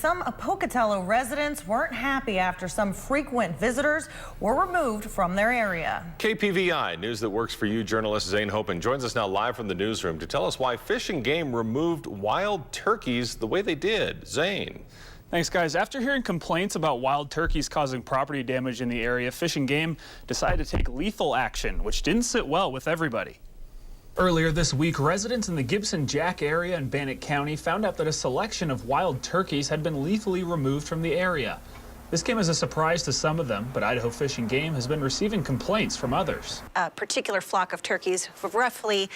Some Pocatello residents weren't happy after some frequent visitors were removed from their area. KPVI News that works for you journalist Zane Hopen joins us now live from the newsroom to tell us why Fish and Game removed wild turkeys the way they did. Zane. Thanks, guys. After hearing complaints about wild turkeys causing property damage in the area, Fish and Game decided to take lethal action, which didn't sit well with everybody. Earlier this week, residents in the Gibson-Jack area in Bannock County found out that a selection of wild turkeys had been lethally removed from the area. This came as a surprise to some of them, but Idaho Fish and Game has been receiving complaints from others. A particular flock of turkeys, roughly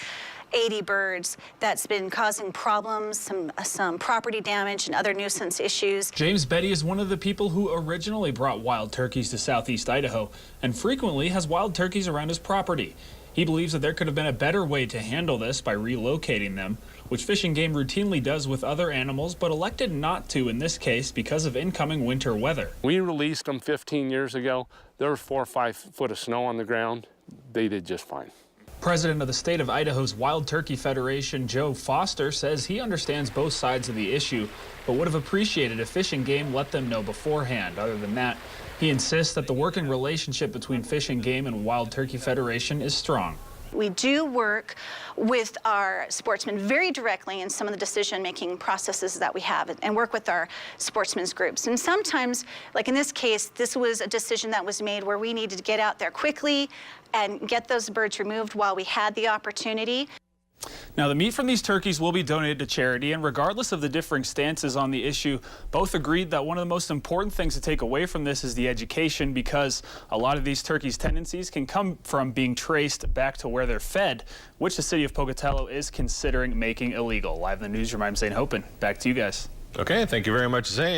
80 birds, that's been causing problems, some property damage and other nuisance issues. James Betty is one of the people who originally brought wild turkeys to southeast Idaho and frequently has wild turkeys around his property. He believes that there could have been a better way to handle this by relocating them, which Fish and Game routinely does with other animals, but elected not to in this case because of incoming winter weather. We released them 15 years ago. There was 4 or 5 foot of snow on the ground. They did just fine. President of the state of Idaho's Wild Turkey Federation, Joe Foster, says he understands both sides of the issue, but would have appreciated if Fish and Game let them know beforehand. Other than that, he insists that the working relationship between Fish and Game and Wild Turkey Federation is strong. We do work with our sportsmen very directly in some of the decision-making processes that we have and work with our sportsmen's groups. And sometimes, like in this case, this was a decision that was made where we needed to get out there quickly and get those birds removed while we had the opportunity. Now, the meat from these turkeys will be donated to charity, and regardless of the differing stances on the issue, both agreed that one of the most important things to take away from this is the education, because a lot of these turkeys' tendencies can come from being traced back to where they're fed, which the city of Pocatello is considering making illegal. Live in the newsroom, I'm Zane Hopen. Back to you guys. Okay, thank you very much, Zane.